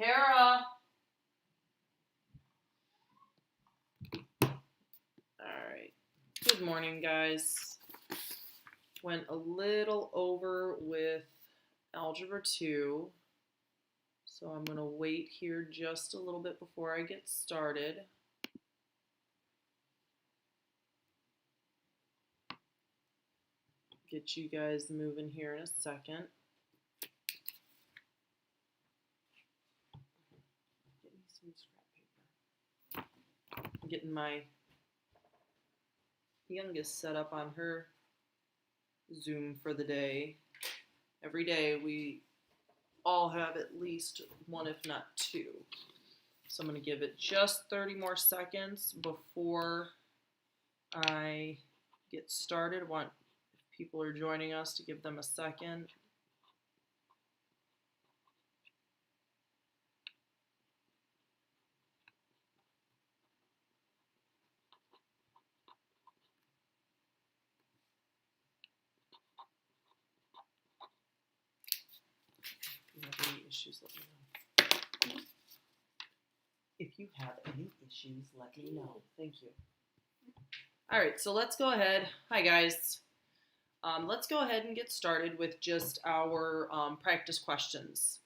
Kara. Alright. Good morning, guys. Went a little over with Algebra 2. So I'm going to wait here just a little bit before I get started. Get you guys moving here in a second. Get me some scrap paper. I'm getting my youngest set up on her Zoom for the day. Every day we all have at least one, if not two. So I'm going to give it just 30 more seconds before I get started. I want, if people are joining us, to give them a second. If you have any issues, let me know. If you have any issues, let me know. Thank you. All right, so let's go ahead. Hi, guys. Let's go ahead and get started with just our practice questions.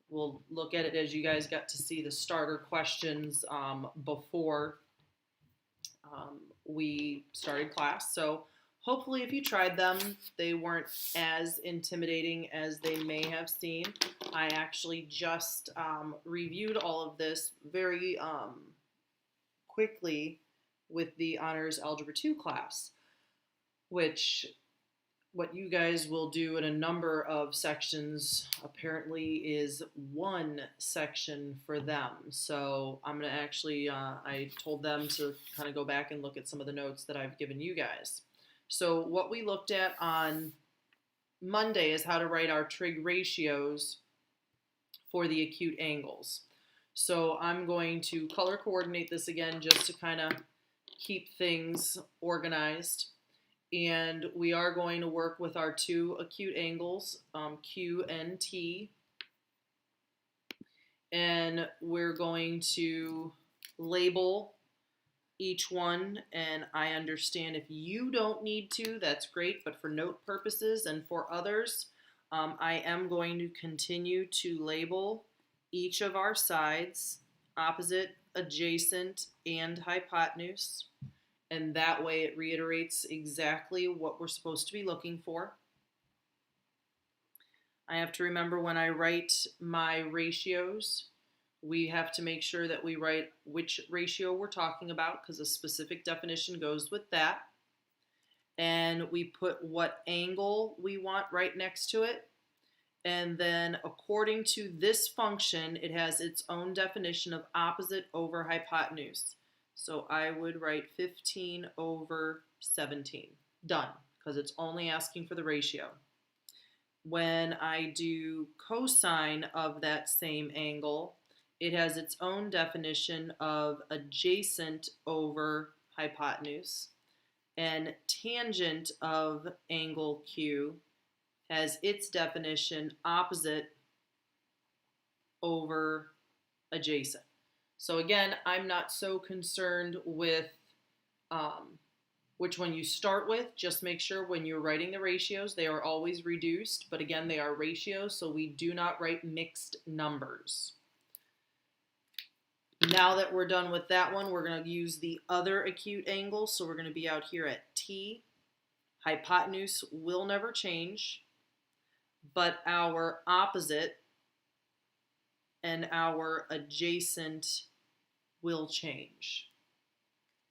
We'll look at it as you guys got to see the starter questions before we started class. So hopefully if you tried them, they weren't as intimidating as they may have seemed. I actually just reviewed all of this very quickly with the Honors Algebra 2 class, which what you guys will do in a number of sections apparently is one section for them. So I'm going to actually, I told them to kind of go back and look at some of the notes that I've given you guys. So what we looked at on Monday is how to write our trig ratios for the acute angles. So I'm going to color coordinate this again just to kind of keep things organized. And we are going to work with our two acute angles, Q and T. And we're going to label each one. And I understand if you don't need to, that's great. But for note purposes and for others, I am going to continue to label each of our sides, opposite, adjacent, and hypotenuse. And that way it reiterates exactly what we're supposed to be looking for. I have to remember when I write my ratios, we have to make sure that we write which ratio we're talking about because a specific definition goes with that. And we put what angle we want right next to it. And then according to this function, it has its own definition of opposite over hypotenuse. So I would write 15 over 17. Done, because it's only asking for the ratio. When I do cosine of that same angle, it has its own definition of adjacent over hypotenuse. And tangent of angle Q has its definition opposite over adjacent. So again, I'm not so concerned with which one you start with. Just make sure when you're writing the ratios, they are always reduced. But again, they are ratios, so we do not write mixed numbers. Now that we're done with that one, we're going to use the other acute angle. So we're going to be out here at T. Hypotenuse will never change, but our opposite and our adjacent will change.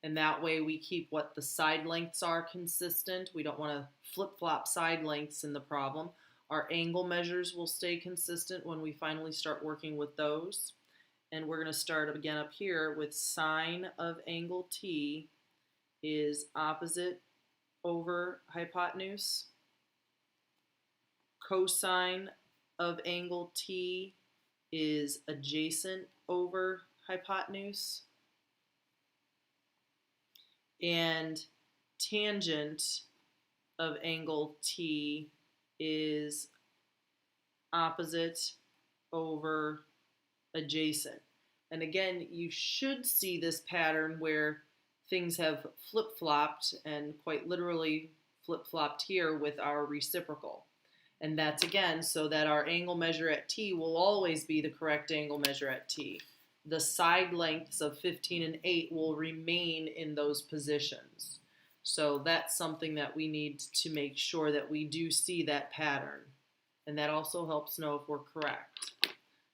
And that way we keep what the side lengths are consistent. We don't want to flip-flop side lengths in the problem. Our angle measures will stay consistent when we finally start working with those. And we're going to start again up here with sine of angle T is opposite over hypotenuse. Cosine of angle T is adjacent over hypotenuse. And tangent of angle T is opposite over adjacent. And again, you should see this pattern where things have flip-flopped, and quite literally flip-flopped here with our reciprocal. And that's again so that our angle measure at T will always be the correct angle measure at T. The side lengths of 15 and 8 will remain in those positions. So that's something that we need to make sure that we do see that pattern. And that also helps know if we're correct.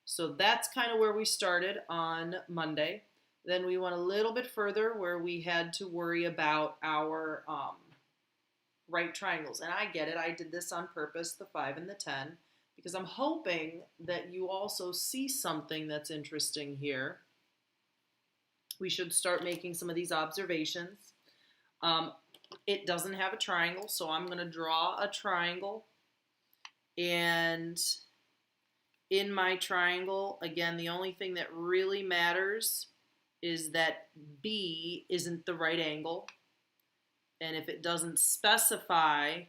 So that's kind of where we started on Monday. Then we went a little bit further where we had to worry about our right triangles. And I get it. I did this on purpose, the 5 and the 10, because I'm hoping that you also see something that's interesting here. We should start making some of these observations. It doesn't have a triangle, so I'm going to draw a triangle. And in my triangle, again, the only thing that really matters is that B isn't the right angle. And if it doesn't specify,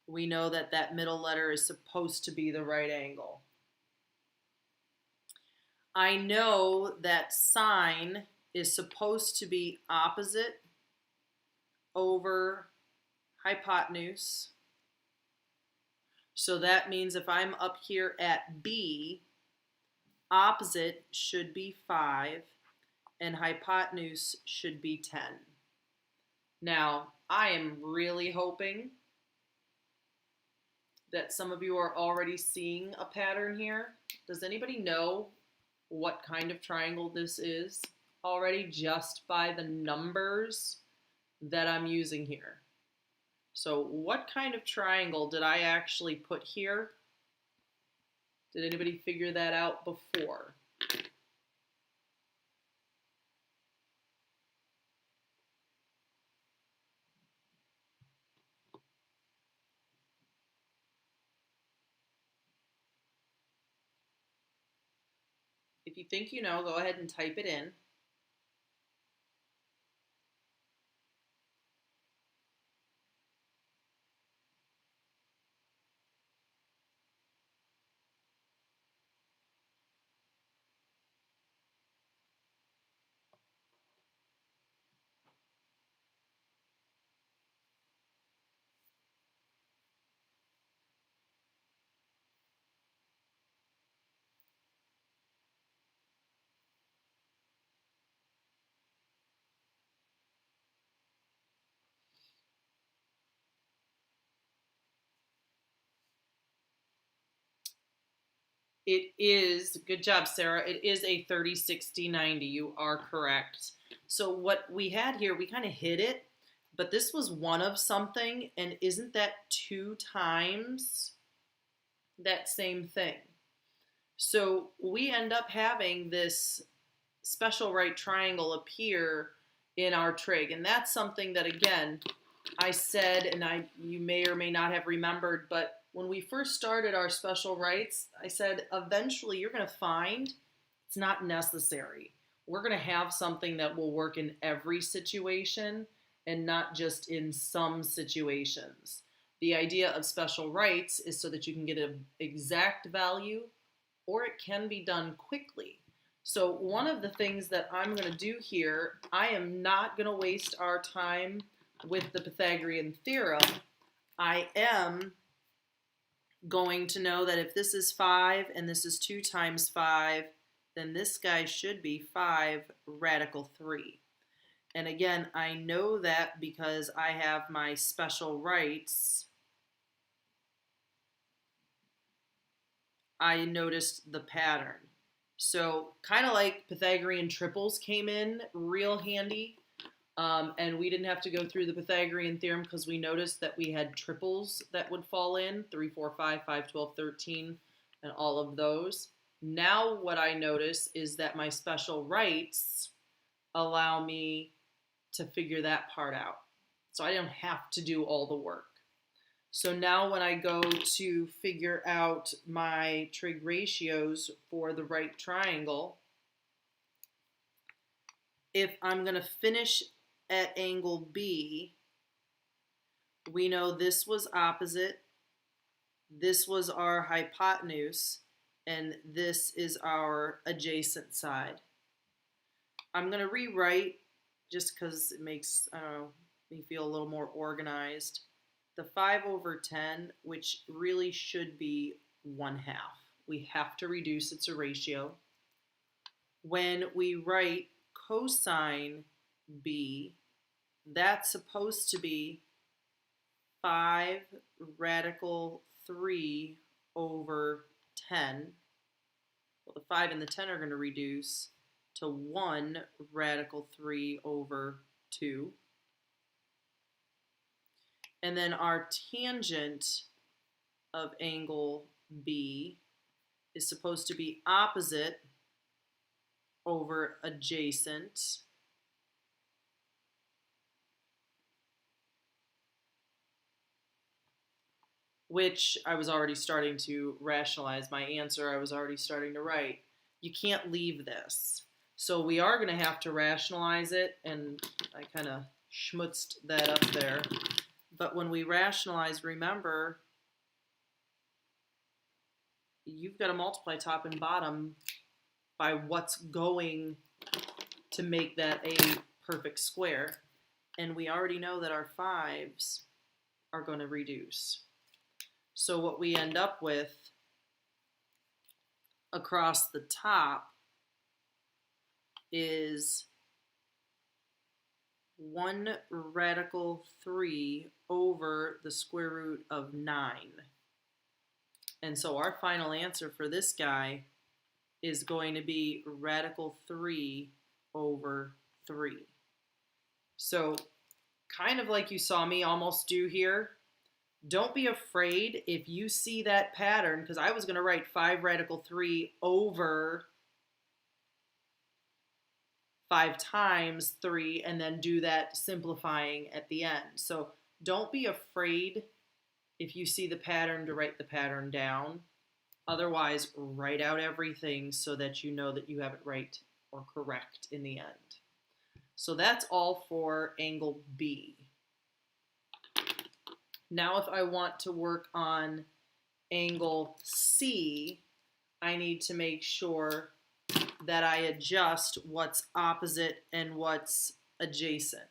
we know that that middle letter is supposed to be the right angle. I know that sine is supposed to be opposite over hypotenuse. So that means if I'm up here at B, opposite should be 5 and hypotenuse should be 10. Now, I am really hoping that some of you are already seeing a pattern here. Does anybody know what kind of triangle this is already just by the numbers that I'm using here? So what kind of triangle did I actually put here? Did anybody figure that out before? If you think you know, go ahead and type it in. It is, good job, Sarah. It is a 30, 60, 90. You are correct. So what we had here, we kind of hid it, but this was one of something, and isn't that 2 times that same thing? So we end up having this special right triangle appear in our trig, and that's something that, again, I said, and you may or may not have remembered, but when we first started our special rights, I said, eventually you're going to find it's not necessary. We're going to have something that will work in every situation and not just in some situations. The idea of special rights is so that you can get an exact value, or it can be done quickly. So one of the things that I'm going to do here, I am not going to waste our time with the Pythagorean theorem. I am going to know that if this is 5 and this is 2 times 5, then this guy should be 5 radical 3. And again, I know that because I have my special rights. I noticed the pattern. So kind of like Pythagorean triples came in real handy. And we didn't have to go through the Pythagorean theorem because we noticed that we had triples that would fall in, 3, 4, 5, 5, 12, 13, and all of those. Now what I notice is that my special rights allow me to figure that part out. So I don't have to do all the work. So now when I go to figure out my trig ratios for the right triangle, if I'm going to finish at angle B, we know this was opposite, this was our hypotenuse, and this is our adjacent side. I'm going to rewrite just because it makes, I don't know, me feel a little more organized. The 5/10, which really should be 1/2. We have to reduce, it's a ratio. When we write cosine b, that's supposed to be 5 radical 3 over 10. Well, the 5 and the 10 are going to reduce to 1 radical 3 over 2. And then our tangent of angle B is supposed to be opposite over adjacent. Which I was already starting to rationalize my answer. I was already starting to write. You can't leave this. So we are going to have to rationalize it, and I kind of schmutzed that up there. But when we rationalize, remember, you've got to multiply top and bottom by what's going to make that a perfect square. And we already know that our 5s are going to reduce. So what we end up with across the top is 1 radical 3 over the square root of 9. And so our final answer for this guy is going to be radical 3 over 3. So kind of like you saw me almost do here, don't be afraid if you see that pattern, because I was going to write 5 radical 3 over 5 times 3 and then do that simplifying at the end. So don't be afraid if you see the pattern to write the pattern down. Otherwise, write out everything so that you know that you have it right or correct in the end. So that's all for angle B. Now if I want to work on angle C, I need to make sure that I adjust what's opposite and what's adjacent.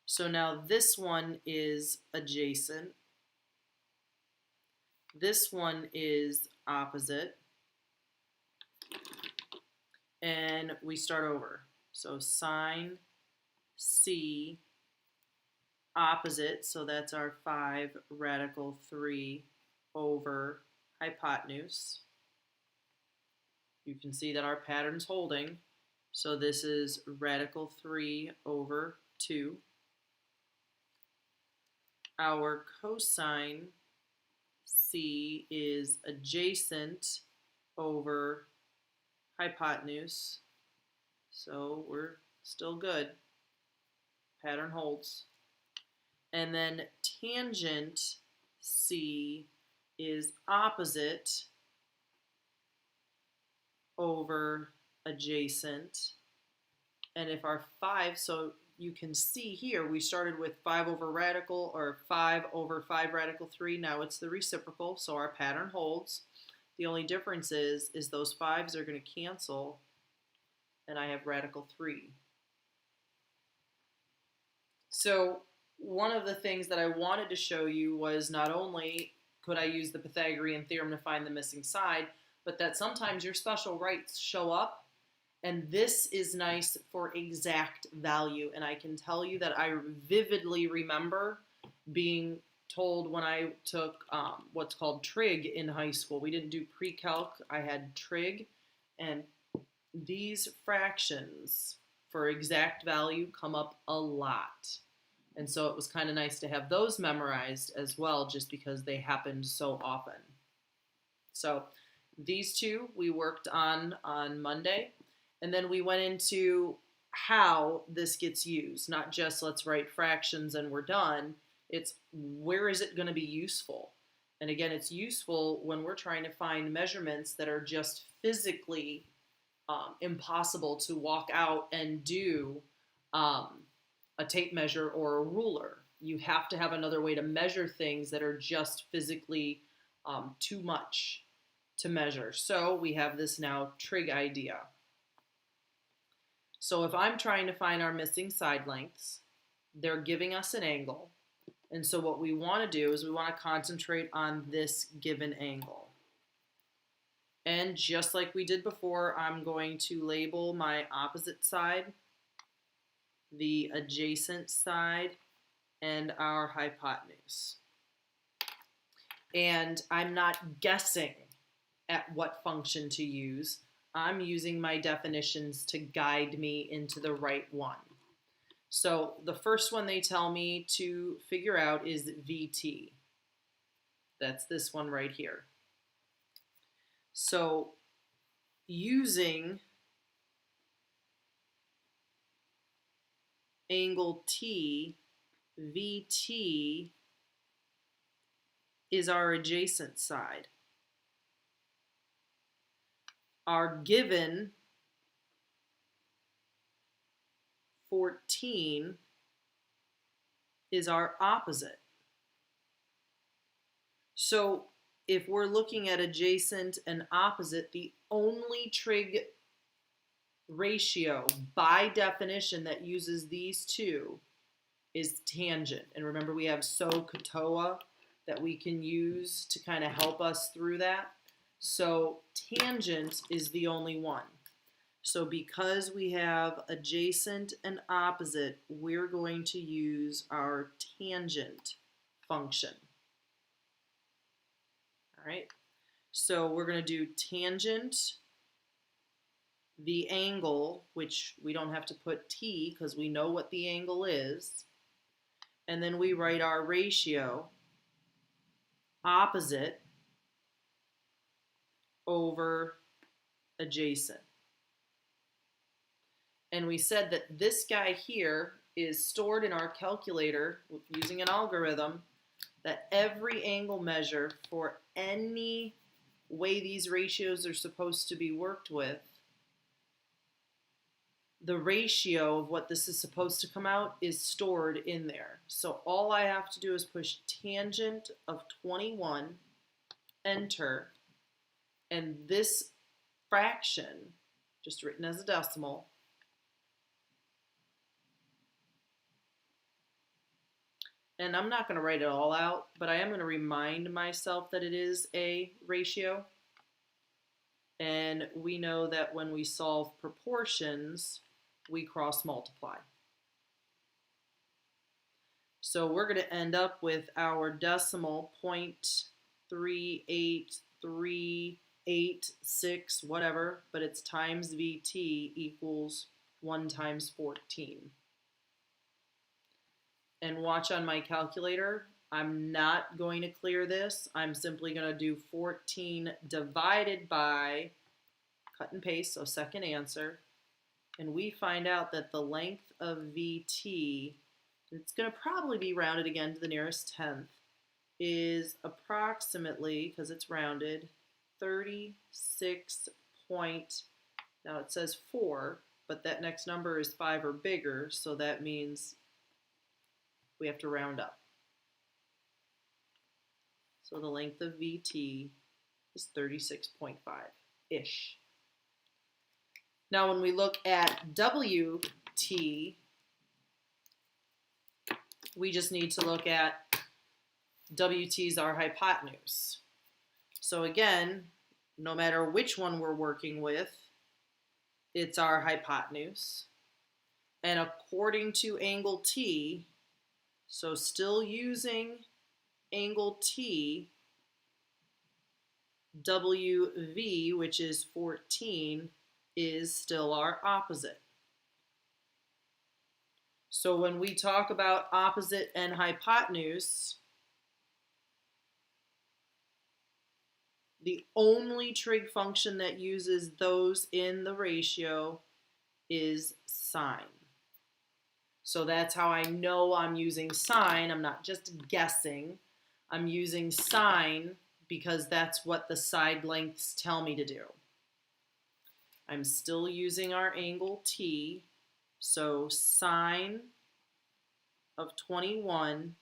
So now this one is adjacent. This one is opposite. And we start over. So sine C opposite, so that's our 5 radical 3 over hypotenuse. You can see that our pattern's holding. So this is radical 3 over 2. Our cosine C is adjacent over hypotenuse. So we're still good. Pattern holds. And then tangent C is opposite over adjacent. And if our 5, so you can see here, we started with 5 over radical, or 5 over 5 radical 3. Now it's the reciprocal, so our pattern holds. The only difference is those 5s are going to cancel, and I have radical 3. So one of the things that I wanted to show you was not only could I use the Pythagorean theorem to find the missing side, but that sometimes your special rights show up, and this is nice for exact value. And I can tell you that I vividly remember being told when I took what's called Trig in high school. We didn't do pre-calc, I had Trig, and these fractions for exact value come up a lot. And so it was kind of nice to have those memorized as well, just because they happened so often. So these two we worked on Monday, and then we went into how this gets used. Not just let's write fractions and we're done. It's where is it going to be useful? And again, it's useful when we're trying to find measurements that are just physically impossible to walk out and do a tape measure or a ruler. You have to have another way to measure things that are just physically too much to measure. So we have this now trig idea. So if I'm trying to find our missing side lengths, they're giving us an angle. And so what we want to do is we want to concentrate on this given angle. And just like we did before, I'm going to label my opposite side, the adjacent side, and our hypotenuse. And I'm not guessing at what function to use. I'm using my definitions to guide me into the right one. So the first one they tell me to figure out is VT. That's this one right here. So using angle T, VT is our adjacent side. Our given 14 is our opposite. So if we're looking at adjacent and opposite, the only trig ratio by definition that uses these two is tangent. And remember, we have SOHCAHTOA that we can use to kind of help us through that. So tangent is the only one. So because we have adjacent and opposite, we're going to use our tangent function. All right, so we're going to do tangent, the angle, which we don't have to put T because we know what the angle is, and then we write our ratio, opposite over adjacent. And we said that this guy here is stored in our calculator using an algorithm, that every angle measure for any way these ratios are supposed to be worked with, the ratio of what this is supposed to come out is stored in there. So all I have to do is push tangent of 21, enter, and this fraction, just written as a decimal, and I'm not going to write it all out, but I am going to remind myself that it is a ratio. And we know that when we solve proportions, we cross multiply. So we're going to end up with our decimal 0.38386, whatever, but it's times VT equals 1 times 14. And watch on my calculator, I'm not going to clear this. I'm simply going to do 14 divided by, cut and paste, so second answer. And we find out that the length of VT, it's going to probably be rounded again to the nearest tenth, is approximately, because it's rounded, 36 point, now it says 4, but that next number is 5 or bigger, so that means we have to round up. So the length of VT is 36.5-ish. Now when we look at WT, we just need to look at WT is our hypotenuse. So again, no matter which one we're working with, it's our hypotenuse. And according to angle T, so still using angle T, WV, which is 14, is still our opposite. So when we talk about opposite and hypotenuse, the only trig function that uses those in the ratio is sine. So that's how I know I'm using sine. I'm not just guessing. I'm using sine because that's what the side lengths tell me to do. I'm still using our angle T. So sine of 21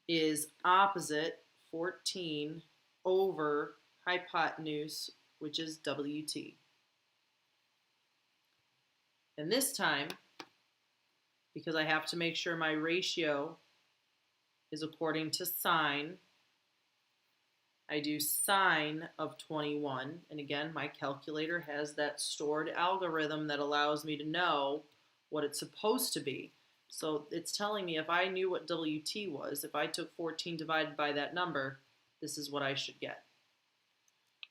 is opposite 14 over hypotenuse, which is WT. And this time, because I have to make sure my ratio is according to sine, I do sine of 21. And again, my calculator has that stored algorithm that allows me to know what it's supposed to be. So it's telling me if I knew what WT was, if I took 14 divided by that number, this is what I should get.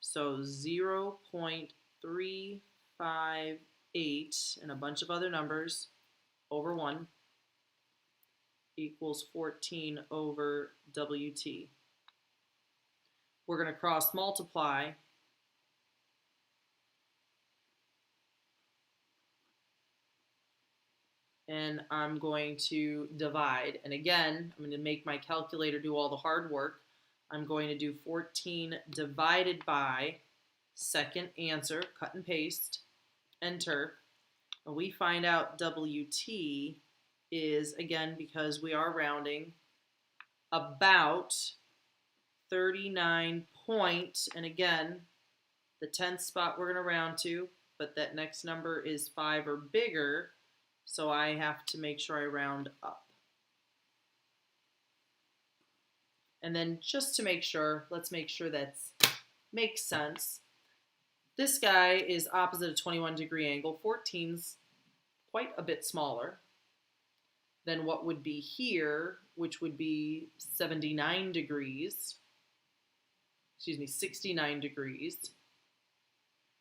So 0.358 and a bunch of other numbers over 1 equals 14 over WT. We're going to cross multiply. And I'm going to divide. And again, I'm going to make my calculator do all the hard work. I'm going to do 14 divided by second answer, cut and paste, enter. And we find out WT is, again, because we are rounding, about 39 point, and again, the 10th spot we're going to round to, but that next number is 5 or bigger, so I have to make sure I round up. And then just to make sure, let's make sure that makes sense. This guy is opposite a 21-degree angle. 14's quite a bit smaller than what would be here, which would be 69 degrees. Excuse me, 69 degrees.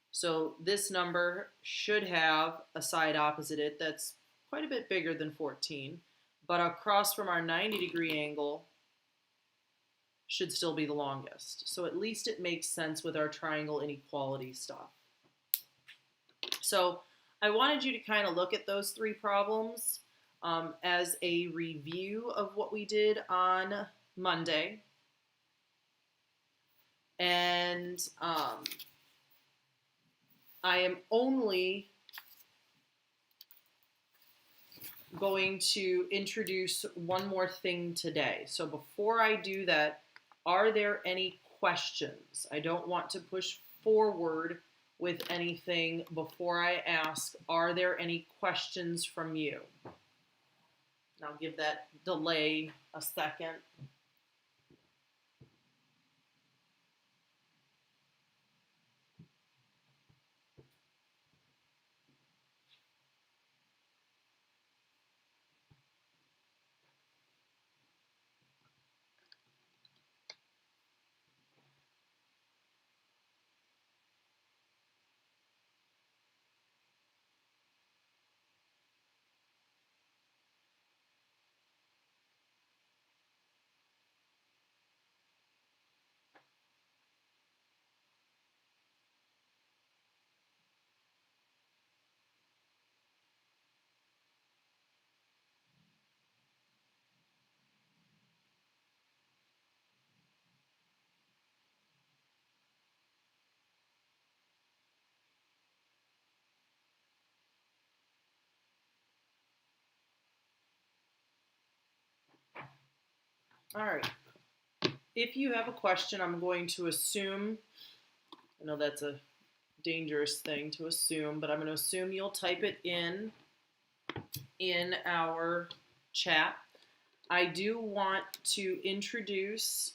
So this number should have a side opposite it that's quite a bit bigger than 14, but across from our 90-degree angle should still be the longest. So at least it makes sense with our triangle inequality stuff. So I wanted you to kind of look at those three problems as a review of what we did on Monday. And I am only going to introduce one more thing today. So before I do that, are there any questions? I don't want to push forward with anything before I ask, are there any questions from you? And I'll give that delay a second. All right. If you have a question, I'm going to assume, I know that's a dangerous thing to assume, but I'm going to assume you'll type it in our chat. I do want to introduce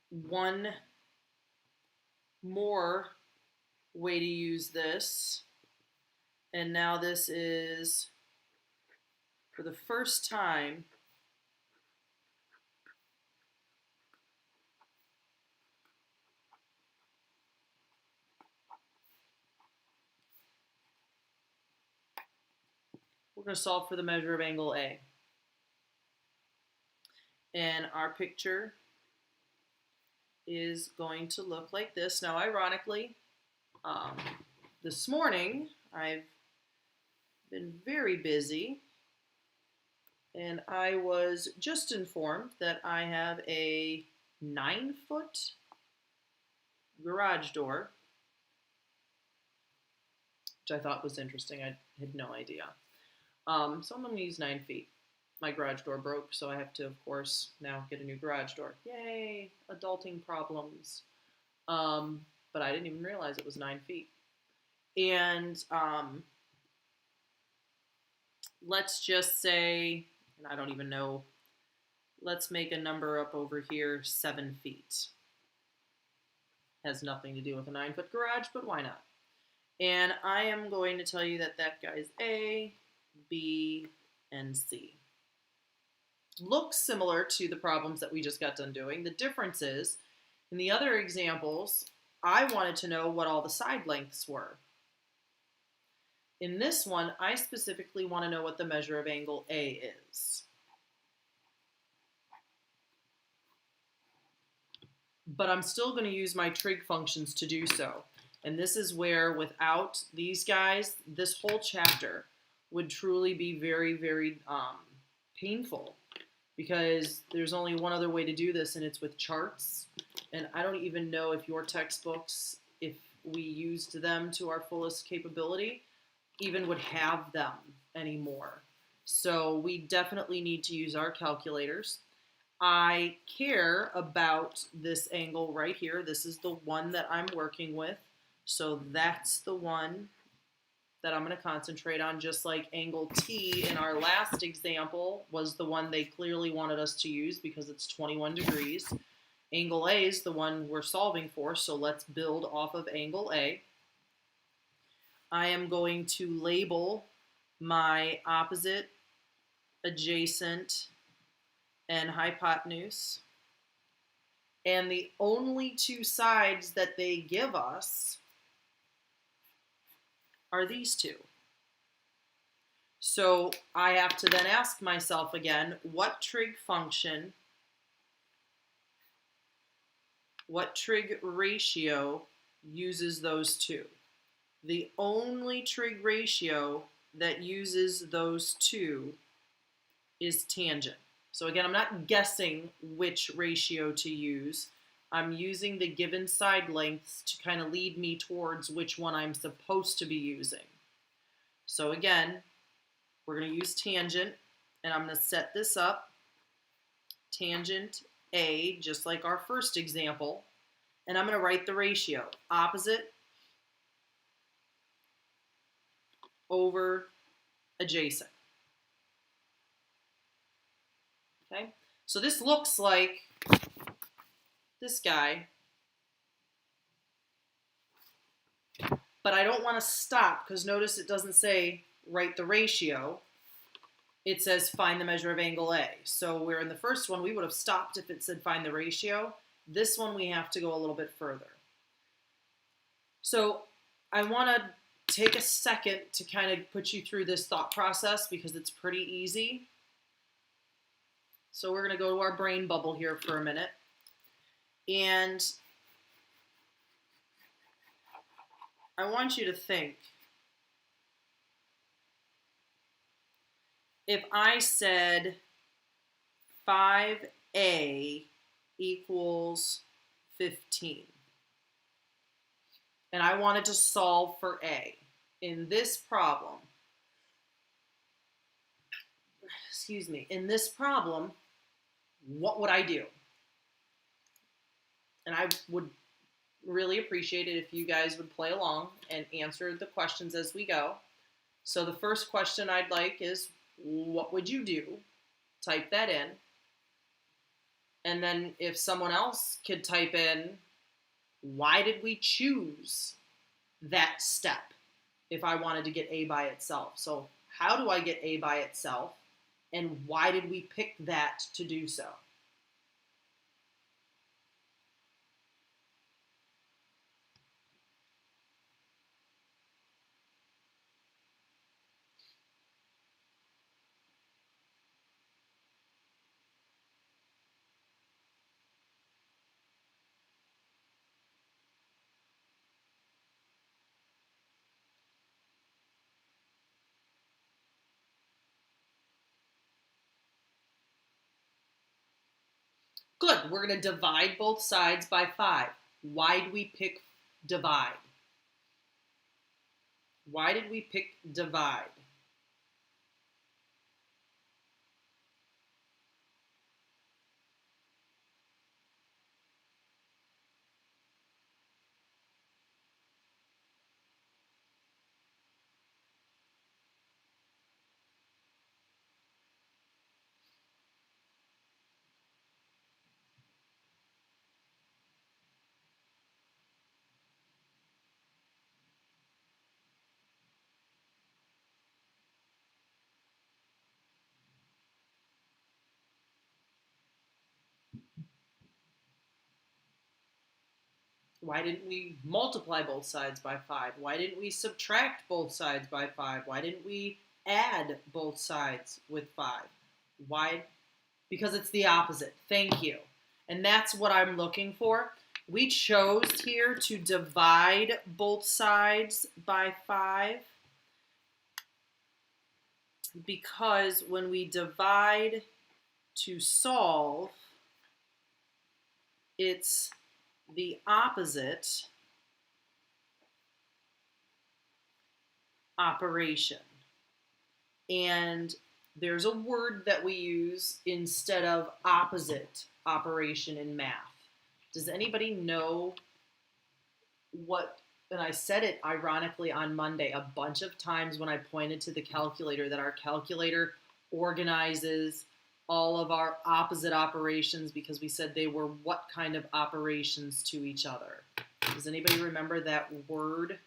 one more way to use this. And now this is, for the first time, we're going to solve for the measure of angle A. And our picture is going to look like this. Now, ironically, this morning I've been very busy, and I was just informed that I have a 9-foot garage door, which I thought was interesting. I had no idea. So I'm going to use 9 feet. my garage door broke, so I have to, of course, now get a new garage door. Yay, adulting problems. But I didn't even realize it was 9 feet. And let's just say, and I don't even know, let's make a number up over here, 7 feet. Has nothing to do with a 9-foot garage, but why not? And I am going to tell you that that guy's A, B, and C. Looks similar to the problems that we just got done doing. The difference is, in the other examples, I wanted to know what all the side lengths were. In this one, I specifically want to know what the measure of angle A is. But I'm still going to use my trig functions to do so. And this is where, without these guys, this whole chapter would truly be very, very painful. Because there's only one other way to do this, and it's with charts. And I don't even know if your textbooks, if we used them to our fullest capability, even would have them anymore. So we definitely need to use our calculators. I care about this angle right here. This is the one that I'm working with. So that's the one that I'm going to concentrate on, just like angle T in our last example was the one they clearly wanted us to use because it's 21 degrees. Angle A is the one we're solving for, so let's build off of angle A. I am going to label my opposite, adjacent, and hypotenuse. And the only two sides that they give us are these two. So I have to then ask myself again, what trig function, what trig ratio uses those two? The only trig ratio that uses those two is tangent. So again, I'm not guessing which ratio to use. I'm using the given side lengths to kind of lead me towards which one I'm supposed to be using. So again, we're going to use tangent, and I'm going to set this up. Tangent A, just like our first example, and I'm going to write the ratio. Opposite over adjacent. Okay, so this looks like this guy, but I don't want to stop because notice it doesn't say write the ratio. It says find the measure of angle A. So where in the first one we would have stopped if it said find the ratio. This one we have to go a little bit further. So I want to take a second to kind of put you through this thought process because it's pretty easy. So we're going to go to our brain bubble here for a minute. And I want you to think, if I said 5A equals 15, and I wanted to solve for A in this problem, what would I do? And I would really appreciate it if you guys would play along and answer the questions as we go. So the first question I'd like is, what would you do? Type that in. And then if someone else could type in, why did we choose that step if I wanted to get A by itself? So how do I get A by itself? And why did we pick that to do so? Good, we're going to divide both sides by 5. Why did we pick divide? Why did we pick divide? Why didn't we multiply both sides by 5? Why didn't we subtract both sides by 5? Why didn't we add both sides with 5? Why? Because it's the opposite. Thank you. And that's what I'm looking for. We chose here to divide both sides by 5 because when we divide to solve, it's the opposite operation. And there's a word that we use instead of opposite operation in math. Does anybody know what, and I said it ironically on Monday a bunch of times when I pointed to the calculator, that our calculator organizes all of our opposite operations because we said they were what kind of operations to each other. Does anybody remember that word?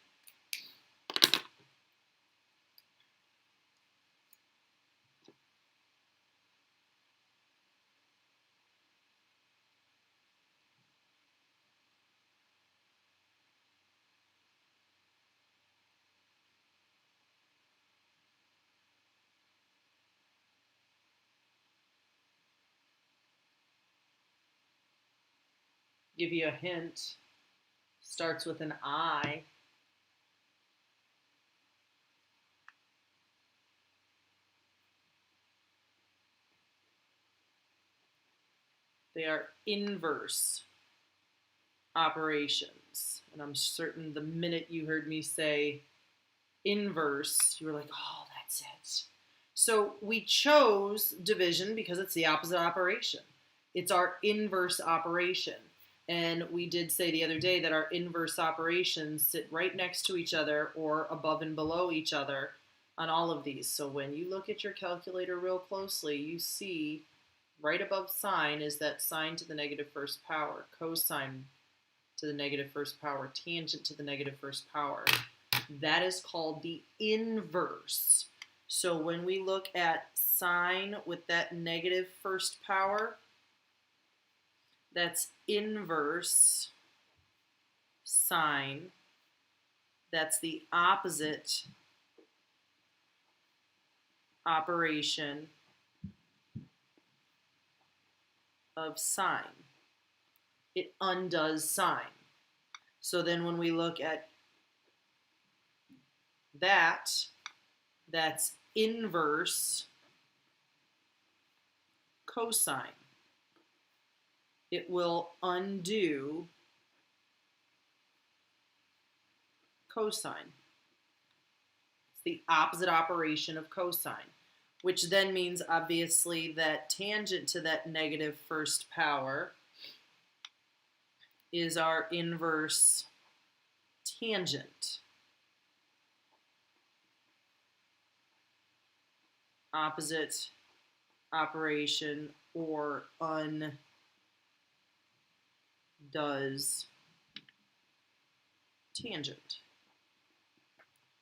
Give you a hint. Starts with an I. They are inverse operations. And I'm certain the minute you heard me say inverse, you were like, oh, that's it. So we chose division because it's the opposite operation. It's our inverse operation. And we did say the other day that our inverse operations sit right next to each other or above and below each other on all of these. So when you look at your calculator real closely, you see right above sine is that sine to the negative first power, cosine to the negative first power, tangent to the negative first power. That is called the inverse. So when we look at sine with that negative first power, that's inverse sine. That's the opposite operation of sine. It undoes sine. So then when we look at that, that's inverse cosine. It will undo cosine. It's the opposite operation of cosine, which then means obviously that tangent to that negative first power is our inverse tangent. Opposite operation or undoes tangent.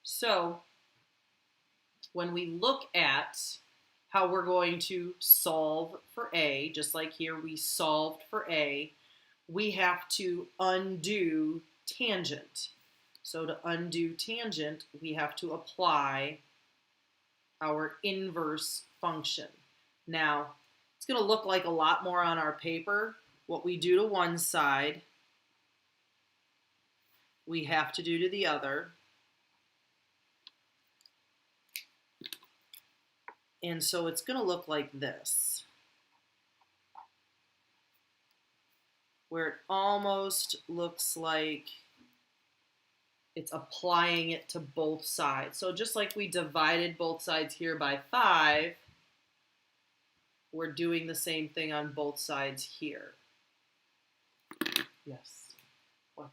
So when we look at how we're going to solve for A, just like here we solved for A, we have to undo tangent. So to undo tangent, we have to apply our inverse function. Now, it's going to look like a lot more on our paper. What we do to one side, we have to do to the other. And so it's going to look like this, where it almost looks like it's applying it to both sides. So just like we divided both sides here by 5, we're doing the same thing on both sides here. Yes. What?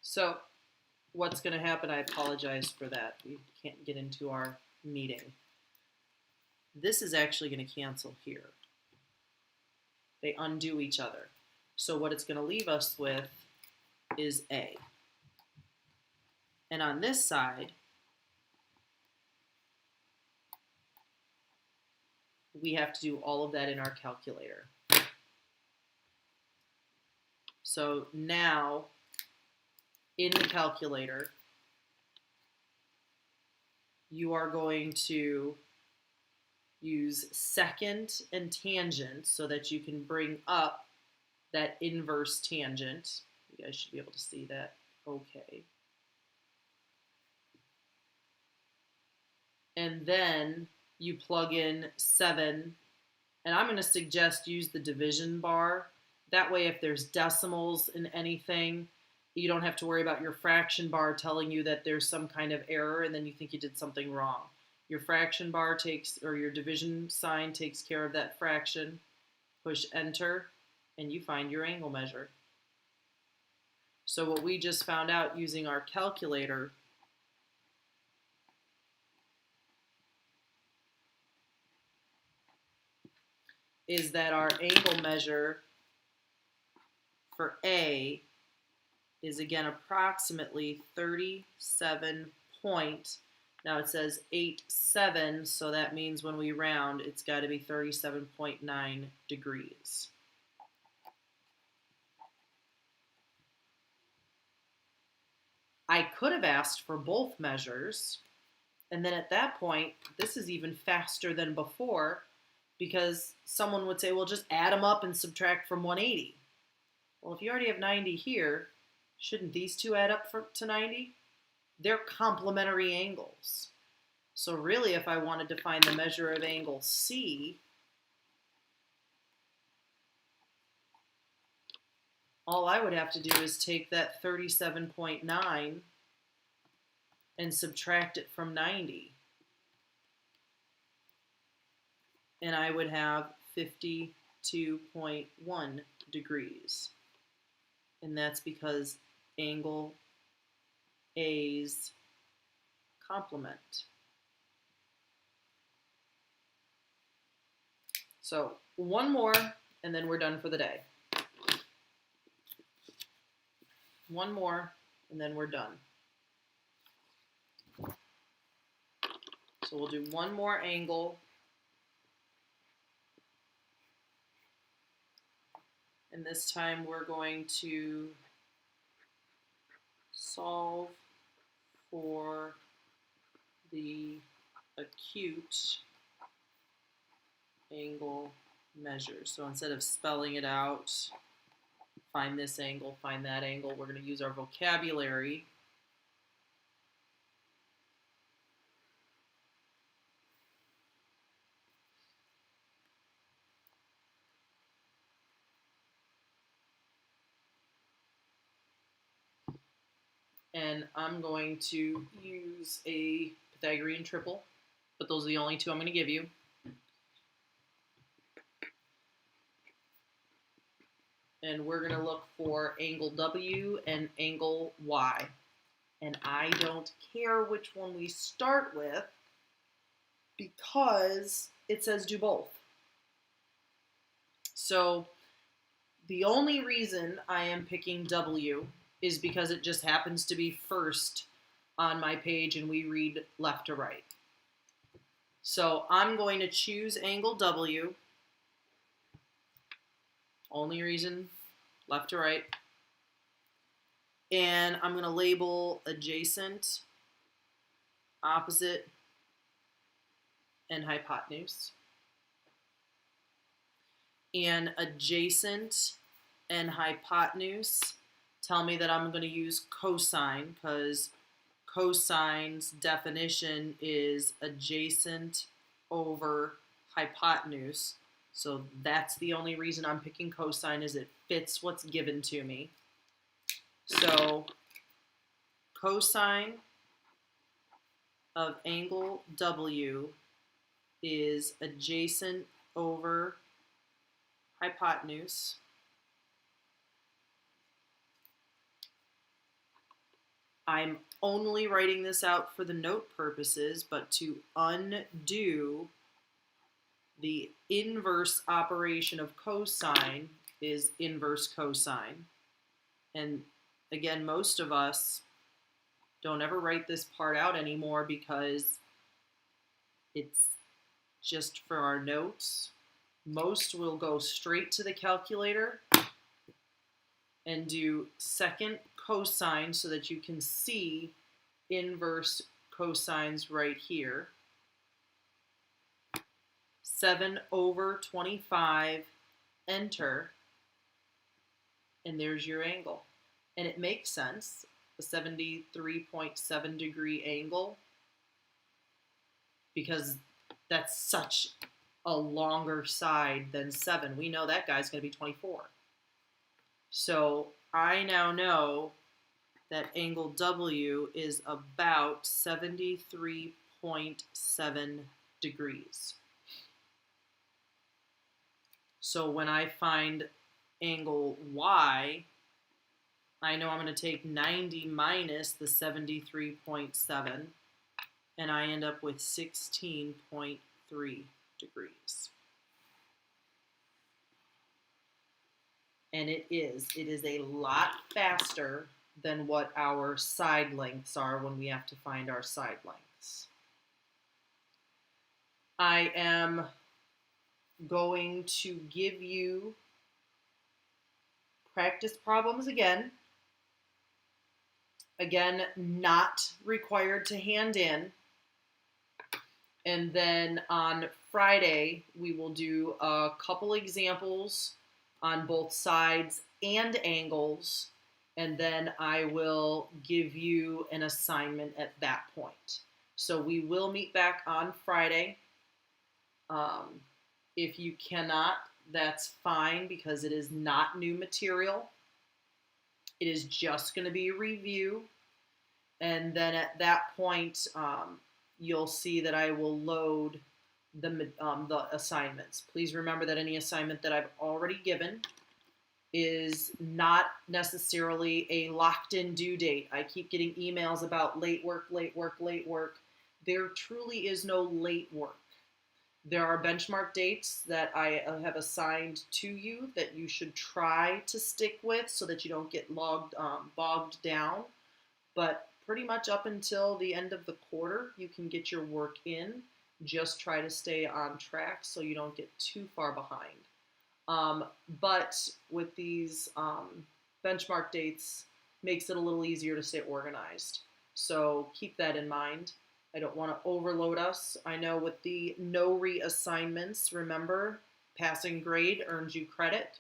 So what's going to happen, I apologize for that. We can't get into our meeting. this is actually going to cancel here. They undo each other. So what it's going to leave us with is A. And on this side, we have to do all of that in our calculator. So now, in the calculator, you are going to use secant and tangent so that you can bring up that inverse tangent. You guys should be able to see that okay. And then you plug in 7, and I'm going to suggest use the division bar. That way, if there's decimals in anything, you don't have to worry about your fraction bar telling you that there's some kind of error and then you think you did something wrong. Your fraction bar takes, or your division sign takes care of that fraction. Push enter, and you find your angle measure. So what we just found out using our calculator is that our angle measure for A is again approximately 37 point. Now it says 87, so that means when we round, it's got to be 37.9 degrees. I could have asked for both measures, and then at that point, this is even faster than before, because someone would say, well, just add them up and subtract from 180. Well, if you already have 90 here, shouldn't these two add up to 90? They're complementary angles. So really, if I wanted to find the measure of angle C, all I would have to do is take that 37.9 and subtract it from 90. And I would have 52.1 degrees. And that's because angle A's complement. So one more, and then we're done for the day. One more, and then we're done. So we'll do one more angle. And this time we're going to solve for the acute angle measure. So instead of spelling it out, find this angle, find that angle, we're going to use our vocabulary. And I'm going to use a Pythagorean triple, but those are the only two I'm going to give you. And we're going to look for angle W and angle Y. And I don't care which one we start with because it says do both. So the only reason I am picking W is because it just happens to be first on my page and we read left to right. So I'm going to choose angle W. Only reason, left to right. And I'm going to label adjacent, opposite, and hypotenuse. And adjacent and hypotenuse tell me that I'm going to use cosine, because cosine's definition is adjacent over hypotenuse. So that's the only reason I'm picking cosine, is it fits what's given to me. So cosine of angle W is adjacent over hypotenuse. I'm only writing this out for the note purposes, but to undo The inverse operation of cosine is inverse cosine. And again, most of us don't ever write this part out anymore because it's just for our notes. Most will go straight to the calculator and do second cosine so that you can see inverse cosines right here. 7/25, enter, and there's your angle. And it makes sense, a 73.7 degree angle, because that's such a longer side than 7. We know that guy's going to be 24. So I now know that angle W is about 73.7 degrees. So when I find angle Y, I know I'm going to take 90 minus the 73.7, and I end up with 16.3 degrees. And it is a lot faster than what our side lengths are when we have to find our side lengths. I am going to give you practice problems again. Again, not required to hand in. And then on Friday, we will do a couple examples on both sides and angles, and then I will give you an assignment at that point. So we will meet back on Friday. If you cannot, that's fine, because it is not new material. It is just going to be a review. And then at that point, you'll see that I will load the assignments. Please remember that any assignment that I've already given is not necessarily a locked-in due date. I keep getting emails about late work, late work, late work. There truly is no late work. There are benchmark dates that I have assigned to you that you should try to stick with so that you don't get bogged down. But pretty much up until the end of the quarter, you can get your work in. Just try to stay on track so you don't get too far behind. But with these benchmark dates, makes it a little easier to stay organized. So keep that in mind. I don't want to overload us. I know with the no reassignments, remember, passing grade earns you credit.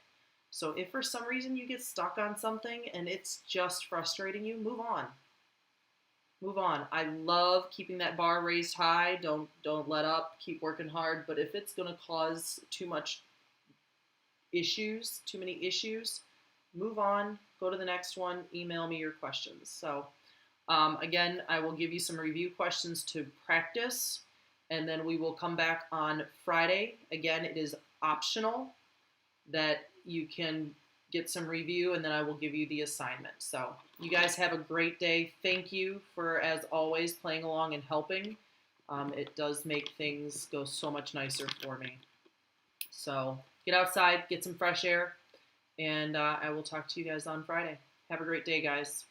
So if for some reason you get stuck on something and it's just frustrating you, move on. Move on. I love keeping that bar raised high. Don't let up. Keep working hard. But if it's going to cause too many issues, move on. Go to the next one. Email me your questions. So again, I will give you some review questions to practice, and then we will come back on Friday. Again, it is optional that you can get some review, and then I will give you the assignment. So you guys have a great day. Thank you for, as always, playing along and helping. It does make things go so much nicer for me. So get outside, get some fresh air, and I will talk to you guys on Friday. Have a great day, guys.